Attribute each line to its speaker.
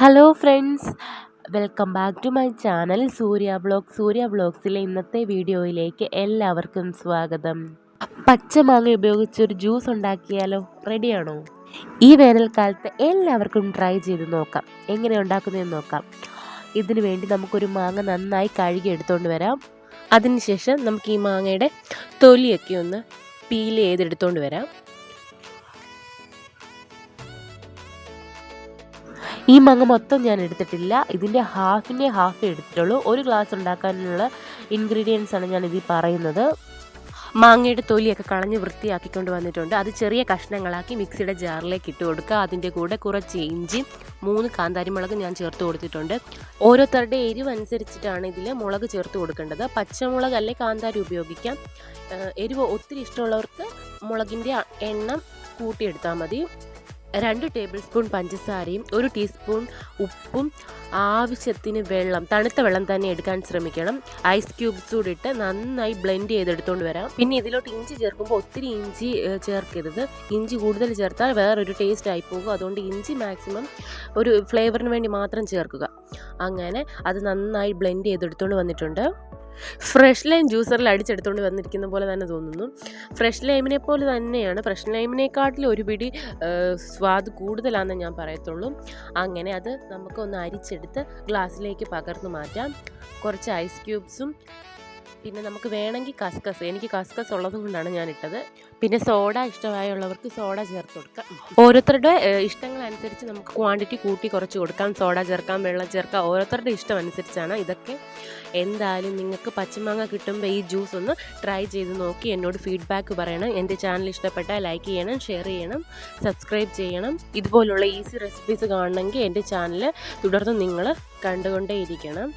Speaker 1: Hello friends, welcome back to my channel Surya വ്ളോഗ്സിലെ ഇന്നത്തെ വീഡിയോയിലേക്ക് എല്ലാവർക്കും സ്വാഗതം. പച്ചമാങ്ങ ഉപയോഗിച്ചൊരു ജ്യൂസ് ഉണ്ടാക്കിയാലോ? റെഡിയാണോ? ഈ വേനൽക്കാലത്ത് എല്ലാവർക്കും ട്രൈ ചെയ്ത് നോക്കാം. എങ്ങനെ ഉണ്ടാക്കുന്നതെന്ന് നോക്കാം. ഇതിനു വേണ്ടി നമുക്കൊരു മാങ്ങ നന്നായി കഴുകി എടുത്തുകൊണ്ട് വരാം. അതിനുശേഷം നമുക്ക് ഈ മാങ്ങയുടെ തൊലിയൊക്കെ ഒന്ന് പീൽ ചെയ്തെടുത്തുകൊണ്ട് വരാം. ഈ മാങ്ങ മൊത്തം ഞാൻ എടുത്തിട്ടില്ല, ഇതിൻ്റെ ഹാഫ് എടുത്തിട്ടുള്ളൂ. ഒരു ഗ്ലാസ് ഉണ്ടാക്കാനുള്ള ഇൻഗ്രീഡിയൻസ് ആണ് ഞാൻ ഇതിൽ പറയുന്നത്. മാങ്ങയുടെ തൊലിയൊക്കെ കളഞ്ഞ് വൃത്തിയാക്കിക്കൊണ്ട് വന്നിട്ടുണ്ട്. അത് ചെറിയ കഷ്ണങ്ങളാക്കി മിക്സിയുടെ ജാറിലേക്ക് ഇട്ട് കൊടുക്കുക. അതിൻ്റെ കൂടെ കുറച്ച് ഇഞ്ചി, 3 കാന്താരിമുളക് ഞാൻ ചേർത്ത് കൊടുത്തിട്ടുണ്ട്. ഓരോരുത്തരുടെ എരിവ് അനുസരിച്ചിട്ടാണ് ഇതിൽ മുളക് ചേർത്ത് കൊടുക്കേണ്ടത്. പച്ചമുളക് അല്ലെ കാന്താരി ഉപയോഗിക്കാം. എരിവ് ഒത്തിരി ഇഷ്ടമുള്ളവർക്ക് മുളകിൻ്റെ എണ്ണം കൂട്ടിയെടുത്താൽ മതി. 2 ടേബിൾ സ്പൂൺ പഞ്ചസാരയും 1 ടീസ്പൂൺ ഉപ്പും ആവശ്യത്തിന് വെള്ളം, തണുത്ത വെള്ളം തന്നെ എടുക്കാൻ ശ്രമിക്കണം. ഐസ് ക്യൂബ്സ് കൂടി ഇട്ട് നന്നായി ബ്ലെൻഡ് ചെയ്തെടുത്തുകൊണ്ട് വരാം. പിന്നെ ഇതിലോട്ട് ഇഞ്ചി ചേർക്കുമ്പോൾ ഒത്തിരി ഇഞ്ചി ചേർക്കരുത്. ഇഞ്ചി കൂടുതൽ ചേർത്താൽ വേറൊരു ടേസ്റ്റ് ആയി പോകും. അതുകൊണ്ട് ഇഞ്ചി മാക്സിമം ഒരു ഫ്ലേവറിന് വേണ്ടി മാത്രം ചേർക്കുക. അങ്ങനെ അത് നന്നായി ബ്ലെൻഡ് ചെയ്തെടുത്തുകൊണ്ട് വന്നിട്ടുണ്ട്. ഫ്രഷ് ലൈം ജ്യൂസറിൽ അടിച്ചെടുത്തുകൊണ്ട് വന്നിരിക്കുന്ന പോലെ തന്നെ തോന്നുന്നു. ഫ്രഷ് ലൈമിനെ പോലെ തന്നെയാണ്, ഫ്രഷ് ലൈമിനെക്കാട്ടിലും ഒരു പിടി സ്വാദ് കൂടുതലാണെന്ന് ഞാൻ പറയത്തുള്ളൂ. അങ്ങനെ അത് നമുക്കൊന്ന് അരിച്ചെടുത്ത് ഗ്ലാസ്സിലേക്ക് പകർന്നു മാറ്റാം. കുറച്ച് ഐസ് ക്യൂബ്സും പിന്നെ നമുക്ക് വേണമെങ്കിൽ കസ്കസ്, എനിക്ക് കസ്കസ് ഉള്ളത് കൊണ്ടാണ് ഞാൻ ഇട്ടത്. പിന്നെ സോഡ ഇഷ്ടമായുള്ളവർക്ക് സോഡ ചേർത്ത് കൊടുക്കാം. ഓരോരുത്തരുടെ ഇഷ്ടങ്ങളനുസരിച്ച് നമുക്ക് ക്വാണ്ടിറ്റി കൂട്ടി കുറച്ച് കൊടുക്കാം. സോഡ ചേർക്കാം, വെള്ളം ചേർക്കാം, ഓരോരുത്തരുടെ ഇഷ്ടം അനുസരിച്ചാണ് ഇതൊക്കെ. എന്തായാലും നിങ്ങൾക്ക് പച്ചമാങ്ങ കിട്ടുമ്പോൾ ഈ ജ്യൂസ് ഒന്ന് ട്രൈ ചെയ്ത് നോക്കി എന്നോട് ഫീഡ്ബാക്ക് പറയണം. എൻ്റെ ചാനൽ ഇഷ്ടപ്പെട്ടാൽ ലൈക്ക് ചെയ്യണം, ഷെയർ ചെയ്യണം, സബ്സ്ക്രൈബ് ചെയ്യണം. ഇതുപോലുള്ള ഈസി റെസിപ്പീസ് കാണണമെങ്കിൽ എൻ്റെ ചാനൽ തുടർന്ന് നിങ്ങൾ കണ്ടുകൊണ്ടേയിരിക്കണം.